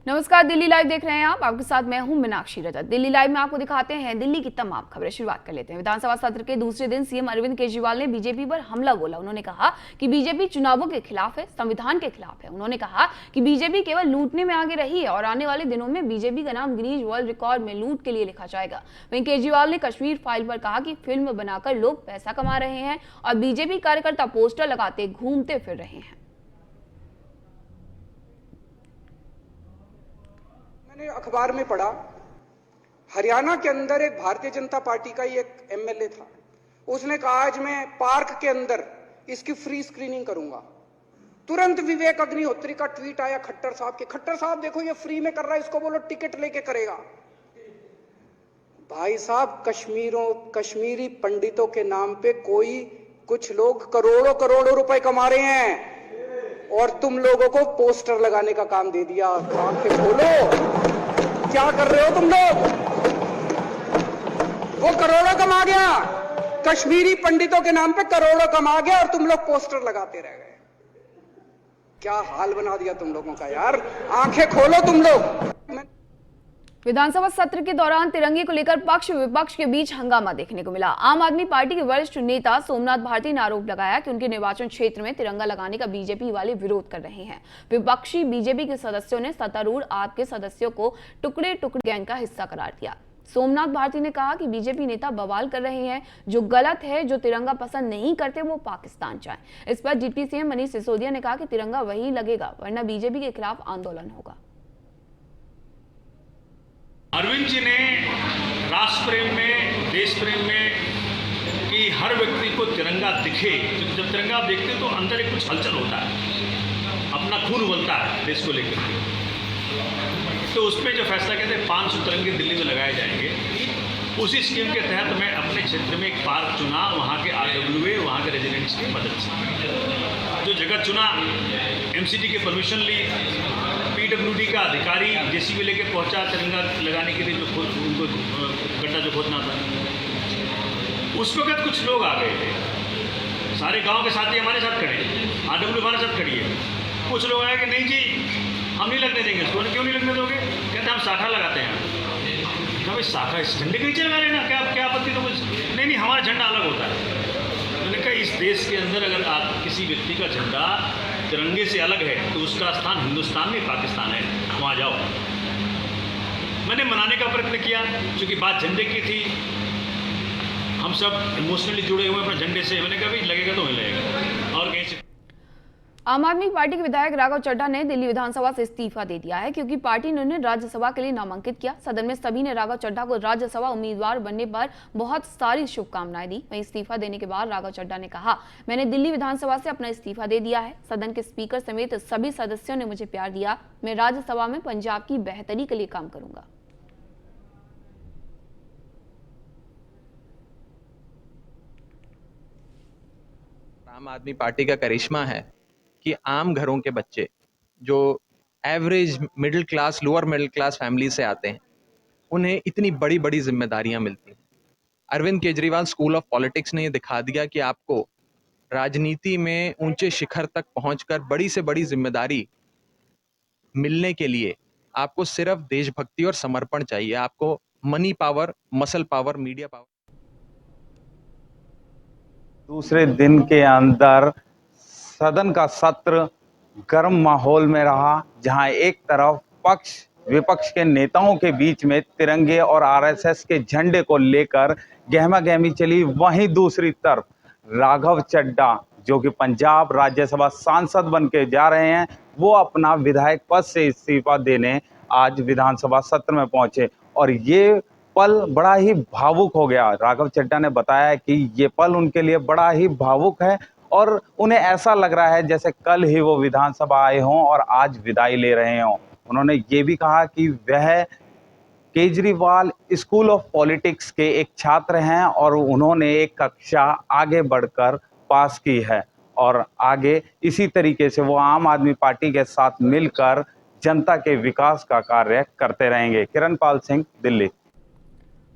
नमस्कार, दिल्ली लाइव देख रहे हैं आप। आपके साथ मैं हूं मीनाक्षी रजत। दिल्ली लाइव में आपको दिखाते हैं दिल्ली की तमाम खबरें। शुरुआत कर लेते हैं। विधानसभा सत्र के दूसरे दिन सीएम अरविंद केजरीवाल ने बीजेपी पर हमला बोला। उन्होंने कहा कि बीजेपी चुनावों के खिलाफ है, संविधान के खिलाफ है। उन्होंने कहा कि बीजेपी केवल लूटने में आगे रही है और आने वाले दिनों में बीजेपी का नाम गिनीज वर्ल्ड रिकॉर्ड में लूट के लिए लिखा जाएगा। वहीं केजरीवाल ने कश्मीर फाइल पर कहा कि फिल्म बनाकर लोग पैसा कमा रहे हैं और बीजेपी कार्यकर्ता पोस्टर लगाते घूमते फिर रहे हैं। मैंने अखबार में पढ़ा, हरियाणा के अंदर एक भारतीय जनता पार्टी का ही एक एमएलए था। उसने कहा आज मैं पार्क के अंदर इसकी फ्री स्क्रीनिंग करूंगा। तुरंत विवेक अग्निहोत्री का ट्वीट आया खट्टर साहब के, खट्टर साहब देखो ये फ्री में कर रहा है, इसको बोलो टिकट लेके करेगा। भाई साहब, कश्मीरी पंडितों के नाम पे कुछ लोग करोड़ों करोड़ों रुपए कमा रहे हैं और तुम लोगों को पोस्टर लगाने का काम दे दिया। आंखें खोलो, क्या कर रहे हो तुम लोग? वो करोड़ों कमा गया, कश्मीरी पंडितों के नाम पे करोड़ों कमा गया और तुम लोग पोस्टर लगाते रह गए। क्या हाल बना दिया तुम लोगों का यार, आंखें खोलो तुम लोग। विधानसभा सत्र के दौरान तिरंगे को लेकर पक्ष विपक्ष के बीच हंगामा देखने को मिला। आम आदमी पार्टी के वरिष्ठ नेता सोमनाथ भारती ने आरोप लगाया कि उनके निर्वाचन क्षेत्र में तिरंगा लगाने का बीजेपी वाले विरोध कर रहे हैं। विपक्षी बीजेपी के सदस्यों ने सत्तारूढ़ आप के सदस्यों को टुकड़े टुकड़े गैंग का हिस्सा करार दिया। सोमनाथ भारती ने कहा कि बीजेपी नेता बवाल कर रहे हैं, जो गलत है। जो तिरंगा पसंद नहीं करते वो पाकिस्तान जाए। इस पर डिप्टी सीएम मनीष सिसोदिया ने कहा कि तिरंगा वही लगेगा वरना बीजेपी के खिलाफ आंदोलन होगा। अरविंद जी ने राष्ट्र प्रेम में, देश प्रेम में कि हर व्यक्ति को तिरंगा दिखे। जब तिरंगा आप देखते हैं तो अंदर एक कुछ हलचल होता है, अपना खून उबलता है देश को लेकर के। तो उसमें जो फैसला कहते हैं 500 तिरंगे दिल्ली में लगाए जाएंगे, उसी स्कीम के तहत मैं अपने क्षेत्र में एक पार्क चुना, वहाँ के RWA, वहाँ के रेजिडेंट्स की मदद से जो जगह चुना, MCD की परमिशन ली, PWD का अधिकारी JCB लेके पहुंचा तिरंगा लगाने के लिए, जो उनको गड्ढा जो खोदना था। उस वक्त कुछ लोग आ गए थे, सारे गांव के साथी हमारे साथ खड़े, RWA हमारे साथ खड़ी है। कुछ लोग आए कि नहीं जी हम नहीं लगने देंगे इसको। क्यों नहीं लगने दोगे? कहते हम शाखा लगाते हैं। क्या भाई शाखा इस झंडे के नीचे लगा लेना, क्या आपत्ति? तो कुछ नहीं, हमारा झंडा अलग होता है। मैंने कहा इस देश के अंदर अगर आप किसी व्यक्ति का झंडा तिरंगे से अलग है तो उसका स्थान हिंदुस्तान में पाकिस्तान है, वहाँ जाओ। मैंने मनाने का प्रयत्न किया, क्योंकि बात झंडे की थी, हम सब इमोशनली जुड़े हुए अपने झंडे से। मैंने कहा भाई लगेगा तो नहीं लगेगा। और कहीं से आम आदमी पार्टी के विधायक राघव चड्ढा ने दिल्ली विधानसभा से इस्तीफा दे दिया है, क्योंकि पार्टी ने उन्हें राज्यसभा के लिए नामांकित किया। सदन में सभी ने राघव चड्ढा को राज्यसभा उम्मीदवार बनने पर बहुत सारी शुभकामनाएं दी। वहीं इस्तीफा देने के बाद राघव चड्ढा ने कहा, मैंने दिल्ली विधानसभा से अपना इस्तीफा दे दिया है। सदन के स्पीकर समेत सभी सदस्यों ने मुझे प्यार दिया। मैं राज्यसभा में पंजाब की बेहतरी के लिए काम करूंगा। आम आदमी पार्टी का करिश्मा है कि आम घरों के बच्चे जो average middle class, lower middle class family से आते हैं, उन्हें इतनी बड़ी बड़ी जिम्मेदारियां मिलती हैं। Arvind Kejriwal School of Politics ने ये दिखा दिया कि आपको राजनीति में ऊंचे शिखर तक पहुंचकर बड़ी से बड़ी जिम्मेदारी मिलने के लिए आपको सिर्फ देशभक्ति और समर्पण चाहिए। आपको money power, muscle power, media power. दूसरे दिन के अंदर सदन का सत्र गर्म माहौल में रहा, जहां एक तरफ पक्ष विपक्ष के नेताओं के बीच में तिरंगे और RSS के झंडे को लेकर गहमा गहमी चली, वहीं दूसरी तरफ राघव चड्ढा जो कि पंजाब राज्यसभा सांसद बन के जा रहे हैं, वो अपना विधायक पद से इस्तीफा देने आज विधानसभा सत्र में पहुंचे। और ये पल बड़ा ही भावुक हो गया। राघव चड्ढा ने बताया कि ये पल उनके लिए बड़ा ही भावुक है और उन्हें ऐसा लग रहा है जैसे कल ही वो विधानसभा आए हों और आज विदाई ले रहे हों। उन्होंने ये भी कहा कि वह केजरीवाल स्कूल ऑफ पॉलिटिक्स के एक छात्र हैं और उन्होंने एक कक्षा आगे बढ़कर पास की है और आगे इसी तरीके से वो आम आदमी पार्टी के साथ मिलकर जनता के विकास का कार्य करते रहेंगे। किरण पाल सिंह, दिल्ली।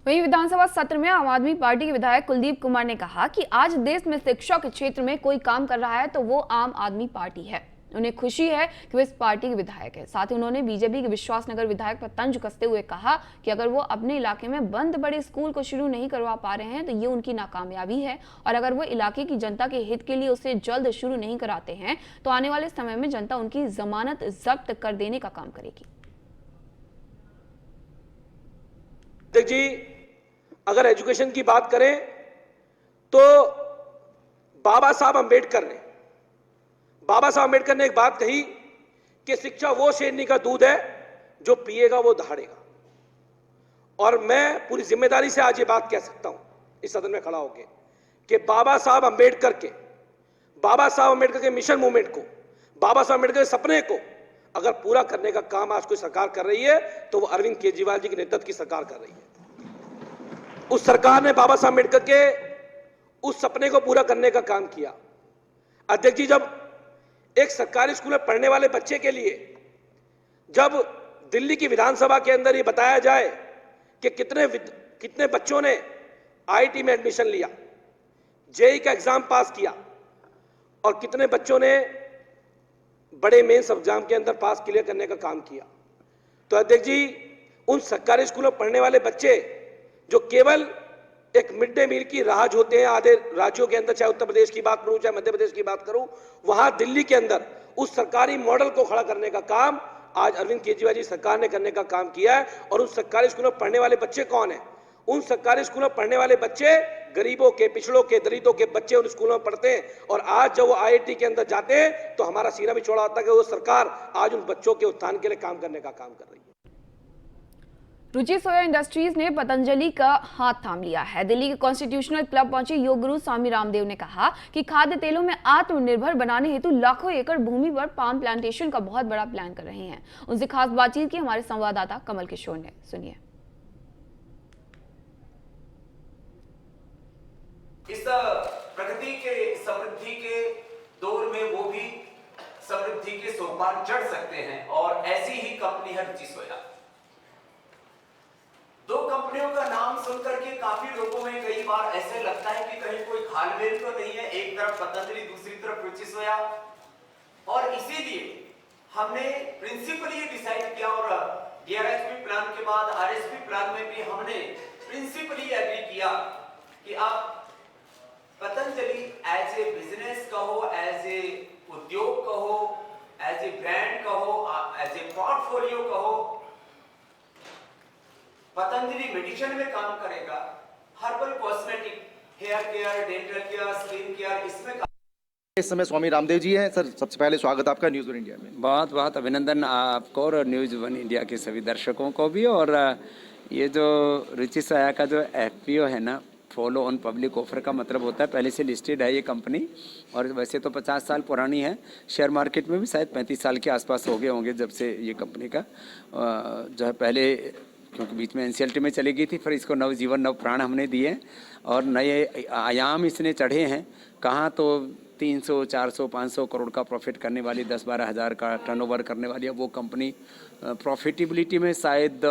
वहीं विधानसभा सत्र में आम आदमी पार्टी के विधायक कुलदीप कुमार ने कहा कि आज देश में शिक्षा के क्षेत्र में कोई काम कर रहा है तो वो आम आदमी पार्टी है। उन्हें खुशी है कि वे इस पार्टी के विधायक हैं। साथ ही उन्होंने बीजेपी के विश्वासनगर विधायक पर तंज कसते हुए कहा कि अगर वो अपने इलाके में बंद बड़े स्कूल को शुरू नहीं करवा पा रहे हैं तो ये उनकी नाकामयाबी है, और अगर वो इलाके की जनता के हित के लिए उसे जल्द शुरू नहीं कराते हैं तो आने वाले समय में जनता उनकी जमानत जब्त कर देने का काम करेगी। जी, अगर एजुकेशन की बात करें तो बाबा साहब अंबेडकर ने एक बात कही कि शिक्षा वो शेरनी का दूध है जो पिएगा वो दहाड़ेगा। और मैं पूरी जिम्मेदारी से आज ये बात कह सकता हूं इस सदन में खड़ा होकर कि बाबा साहब अंबेडकर के मिशन मूवमेंट को, बाबा साहब अंबेडकर के सपने को अगर पूरा करने का काम आज कोई सरकार कर रही है तो वो अरविंद केजरीवाल जी के नेतृत्व की सरकार कर रही है। उस सरकार ने बाबा साहब अंबेडकर के उस सपने को पूरा करने का काम किया। अध्यक्ष जी, जब एक सरकारी स्कूल में पढ़ने वाले बच्चे के लिए जब दिल्ली की विधानसभा के अंदर ये बताया जाए कि कितने बच्चों ने आईआईटी में एडमिशन लिया, जेईई का एग्जाम पास किया और कितने बच्चों ने बड़े मेंस एग्जाम के अंदर पास क्लियर करने का काम किया, तो अध्यक्ष जी उन सरकारी स्कूलों में पढ़ने वाले बच्चे जो केवल एक मिड डे मील की राह होते हैं आधे राज्यों के अंदर, चाहे उत्तर प्रदेश की बात करूं चाहे मध्य प्रदेश की बात करूं, वहां दिल्ली के अंदर उस सरकारी मॉडल को खड़ा करने का काम आज अरविंद केजरीवाल जी सरकार ने करने का काम किया है। और उन सरकारी स्कूलों में पढ़ने वाले बच्चे कौन है? उन सरकारी स्कूलों में पढ़ने वाले बच्चे गरीबों के, पिछड़ों के, दलितों के बच्चे उन स्कूलों में पढ़ते हैं। और आज जब वो आईआईटी के अंदर जाते हैं तो हमारा सीना भी चौड़ा होता है कि वो सरकार आज उन बच्चों के उत्थान के लिए काम करने का काम कर रही है। रुचि सोया इंडस्ट्रीज ने पतंजलि का हाथ थाम लिया है। दिल्ली के कॉन्स्टिट्यूशनल क्लब पहुंचे योग गुरु स्वामी रामदेव ने कहा कि खाद्य तेलों में आत्मनिर्भर बनाने हेतु लाखों एकड़ भूमि पर पाम प्लांटेशन का बहुत बड़ा प्लान कर रहे हैं। उनसे खास बातचीत की हमारे संवाददाता कमल किशोर ने, सुनिए। इस प्रगति के, समृद्धि के दौर में वो भी समृद्धि के सोपान चढ़ सकते हैं और ऐसी ही कंपनी है रुचि सोया। दो कंपनियों का नाम सुनकर के काफी लोगों में कई बार ऐसे लगता है कि कहीं कोई घालमेल तो नहीं है, एक तरफ पतंजलि दूसरी तरफ रुचि सोया। और इसीलिए हमने प्रिंसिपली डिसाइड किया और डीआरएसपी प्लान के बाद आरएसपी प्लान में भी हमने प्रिंसिपली एग्री किया कि आप पतंजलि एज ए बिजनेस कहो, एज ए उद्योग कहो, एज ए ब्रांड कहो, एज ए पोर्टफोलियो कहो, पतंजलि मेडिसिन में काम करेगा, herbal cosmetic, hair care, dental care, skin care, इसमें इस समय स्वामी रामदेव जी हैं। सर, सबसे पहले स्वागत आपका न्यूज़ वन इंडिया में। बहुत बहुत अभिनंदन आपको और न्यूज़ वन इंडिया के सभी दर्शकों को भी। और ये जो रुचि सोया का जो एफपीओ है ना, फॉलो ऑन पब्लिक ऑफर का मतलब होता है पहले से लिस्टेड है ये कंपनी, और वैसे तो 50 साल पुरानी है। शेयर मार्केट में भी शायद 35 साल के आसपास हो गए होंगे जब से ये कंपनी का जो है, पहले क्योंकि बीच में एनसीएलटी में चली गई थी, फिर इसको नव जीवन नव प्राण हमने दिए और नए आयाम इसने चढ़े हैं। कहाँ तो 300, 400, 500 करोड़ का प्रॉफिट करने वाली, 10-12 हज़ार का टर्नओवर करने वाली है वो कंपनी प्रॉफिटेबिलिटी में शायद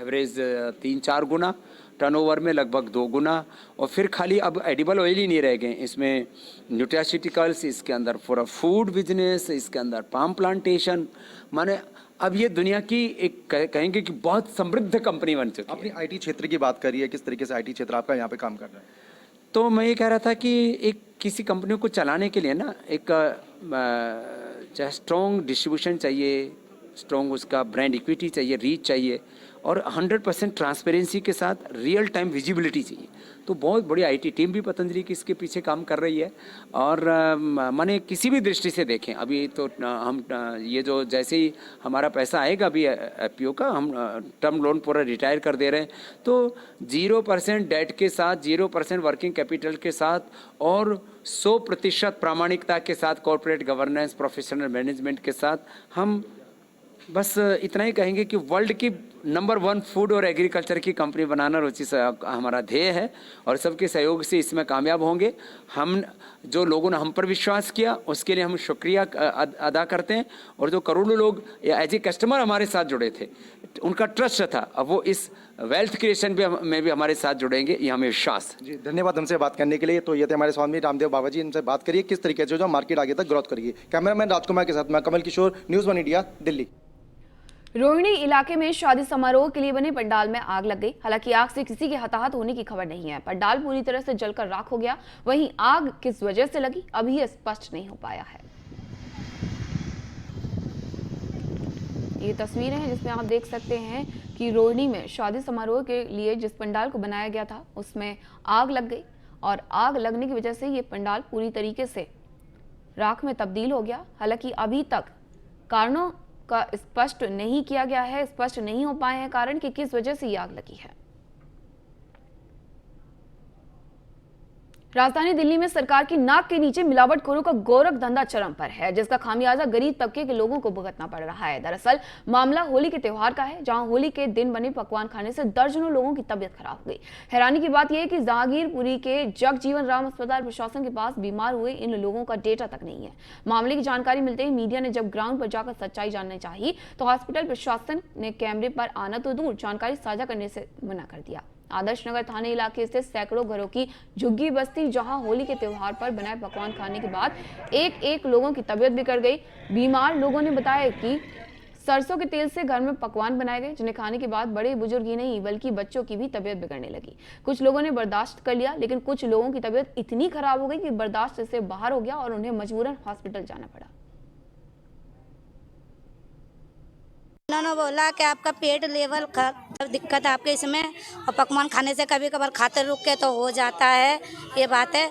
एवरेज 3-4 गुना, टर्नओवर में लगभग 2 गुना। और फिर खाली अब एडिबल ऑयल ही नहीं रह गए, इसमें न्यूट्रास्यूटिकल्स, इसके अंदर पूरा फूड बिजनेस, इसके अंदर पाम प्लांटेशन, माने अब ये दुनिया की एक कहेंगे कि बहुत समृद्ध कंपनी बन चुकी है। अपनी आईटी क्षेत्र की बात करिए, किस तरीके से आईटी क्षेत्र आपका यहाँ पे काम कर रहा है? तो मैं ये कह रहा था कि एक किसी कंपनी को चलाने के लिए ना एक स्ट्रॉन्ग डिस्ट्रीब्यूशन चाहिए, स्ट्रॉन्ग उसका ब्रांड इक्विटी चाहिए, रीच चाहिए और 100% ट्रांसपेरेंसी के साथ रियल टाइम विजिबिलिटी चाहिए। तो बहुत बड़ी आईटी टीम भी पतंजलि की इसके पीछे काम कर रही है। और माने किसी भी दृष्टि से देखें, अभी तो हम ये जो जैसे ही हमारा पैसा आएगा अभी एफपीओ का, हम टर्म लोन पूरा रिटायर कर दे रहे हैं, तो 0% डेट के साथ, 0% वर्किंग कैपिटल के साथ और 100% प्रामाणिकता के साथ, कॉर्पोरेट गवर्नेंस, प्रोफेशनल मैनेजमेंट के साथ हम बस इतना ही कहेंगे कि वर्ल्ड की नंबर 1 फूड और एग्रीकल्चर की कंपनी बनाना रुचि से हमारा ध्येय है और सबके सहयोग से इसमें कामयाब होंगे। हम जो लोगों ने हम पर विश्वास किया उसके लिए हम शुक्रिया अदा करते हैं और जो करोड़ों लोग एज ए कस्टमर हमारे साथ जुड़े थे, उनका ट्रस्ट था, अब वो इस वेल्थ क्रिएशन में भी हमारे साथ जुड़ेंगे, ये हमें विश्वास। जी धन्यवाद हमसे बात करने के लिए। तो ये थे हमारे स्वामी रामदेव बाबा जी, इनसे बात करिए किस तरीके से जो मार्केट आगे तक ग्रोथ करिए। कैमरामैन राजकुमार के साथ मैं कमल किशोर, न्यूज़ 1 इंडिया, दिल्ली। रोहिणी इलाके में शादी समारोह के लिए बने पंडाल में आग लग गई। हालांकि आग से किसी के हताहत होने की खबर नहीं है। पंडाल पूरी तरह से जलकर राख हो गया। वहीं आग किस वजह से लगी अभी स्पष्ट नहीं हो पाया है। ये तस्वीरें हैं जिसमें आप देख सकते हैं कि रोहिणी में शादी समारोह के लिए जिस पंडाल को बनाया गया था उसमें आग लग गई और आग लगने की वजह से ये पंडाल पूरी तरीके से राख में तब्दील हो गया। हालांकि अभी तक कारणों का स्पष्ट नहीं किया गया है, स्पष्ट नहीं हो पाए हैं कारण कि किस वजह से ये आग लगी है। राजधानी दिल्ली में सरकार की नाक के नीचे मिलावटखोरों का गोरख धंधा चरम पर है, जिसका खामियाजा गरीब तबके के लोगों को भुगतना पड़ रहा है। दरअसल मामला होली के त्योहार का है, जहां होली के दिन बने पकवान खाने से दर्जनों लोगों की तबीयत खराब हो गई। हैरानी की बात यह है कि जहांगीरपुरी के जगजीवन राम अस्पताल प्रशासन के पास बीमार हुए इन लोगों का डेटा तक नहीं है। मामले की जानकारी मिलते ही मीडिया ने जब ग्राउंड पर जाकर सच्चाई जाननी चाहिए तो हॉस्पिटल प्रशासन ने कैमरे पर आना तो दूर जानकारी साझा करने से मना कर दिया। आदर्श नगर थाने इलाके स्थित सैकड़ों घरों की झुग्गी बस्ती, जहां होली के त्योहार पर बनाए पकवान खाने के बाद एक लोगों की तबीयत बिगड़ गई। बीमार लोगों ने बताया कि सरसों के तेल से घर में पकवान बनाए गए, जिन्हें खाने के बाद बड़े बुजुर्ग ही नहीं बल्कि बच्चों की भी तबीयत बिगड़ने लगी। कुछ लोगों ने बर्दाश्त कर लिया, लेकिन कुछ लोगों की तबीयत इतनी खराब हो गई कि बर्दाश्त से बाहर हो गया और उन्हें मजबूरन हॉस्पिटल जाना पड़ा। उन्होंने बोला कि आपका पेट लेवल का दिक्कत है आपके इसमें, और पकवान खाने से कभी कभार खाते रुक के तो हो जाता है, ये बात है।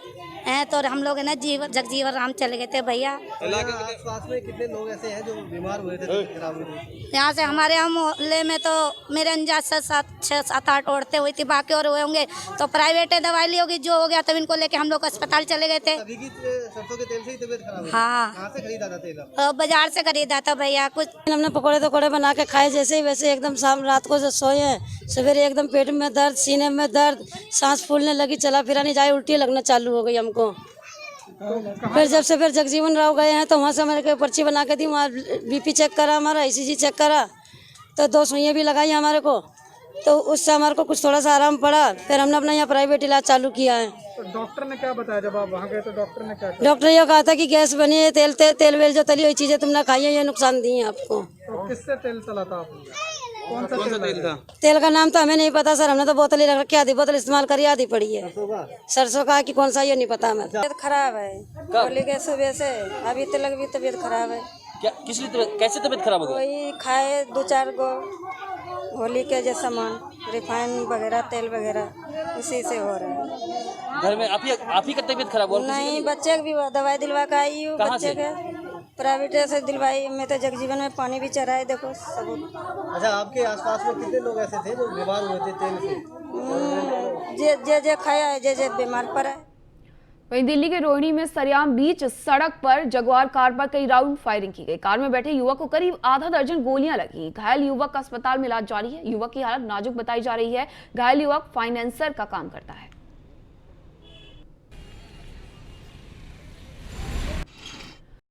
तो हम लोग है ना जगजीवन राम चले गए थे भैया। आसपास में कितने लोग ऐसे हैं जो बीमार हुए थे, खराब हुए थे? यहाँ से हमारे यहाँ मोहल्ले में तो मेरे अंदाज से 7-8 औरतें हुई थी, बाकी और हुए होंगे तो प्राइवेट दवाई ली होगी, जो हो गया तब इनको लेके हम लोग अस्पताल चले गए थे। सरसों के तेल से ही तबीयत खराब हुई? हाँ। कहाँ से खरीदा था तेल? बाजार से खरीदा था भैया। कुछ हमने पकौड़े बना के खाए, जैसे ही वैसे एकदम शाम रात को जो सोए, सवेरे एकदम पेट में दर्द, सीने में दर्द, सांस फूलने लगी, चला फिरा नहीं जाए, उल्टी लगना चालू हो गई हमको। फिर जब से फिर जगजीवन राव गए हैं तो वहाँ से हमारे को पर्ची बना के दी, वहाँ बीपी चेक करा, हमारा ईसीजी चेक करा, तो 2 सुइयाँ भी लगाई हमारे को, तो उससे हमारे को कुछ थोड़ा सा आराम पड़ा। फिर हमने अपना यहाँ प्राइवेट इलाज चालू किया है। तो डॉक्टर ने क्या बताया जब आप वहाँ गए? तो डॉक्टर ने क्या कहा? डॉक्टर ये कहा था कि गैस बनी है, तेल वेल जो तली हुई चीजें तुम ना खाइए, ये नुकसान दी है आपको। तो किससे तेल तला था आपने? कौन सा तेल था? तेल का नाम तो हमें नहीं पता सर, हमने तो बोतल ही रख रखी, आधी बोतल इस्तेमाल करी, आधी पड़ी है। सरसों का कि कौन सा ये नहीं पता हमें। तबीयत खराब है होली के सुबह से, अभी तक भी तबीयत खराब है। क्या किस लिए कैसे तबीयत खराब हो गई? वही खाए 2-4 गो होली के जो सामान, रिफाइन वगैरह, तेल वगैरह, उसी से हो रहा है। घर में आप ही का तबीयत खराब हो? नहीं, बच्चे की भी दवाई दिलवा के आई हूँ, बच्चे के प्राइवेट से दिलवाई। मैं तो जगजीवन में पानी भी चढ़ाए, देखो सबूत। अच्छा, आपके आसपास में कितने लोग ऐसे थे जो बीमार हुए थे तेल से? जे खाया है, जे बीमार पड़ा है। वहीं दिल्ली के रोहिणी में सरेआम बीच सड़क पर जगुआर कार पर कई राउंड फायरिंग की गई। कार में बैठे युवक को करीब आधा दर्जन गोलियां लगी। घायल युवक का अस्पताल में इलाज जारी है। युवक की हालत नाजुक बताई जा रही है। घायल युवक फाइनेंसर का काम करता है।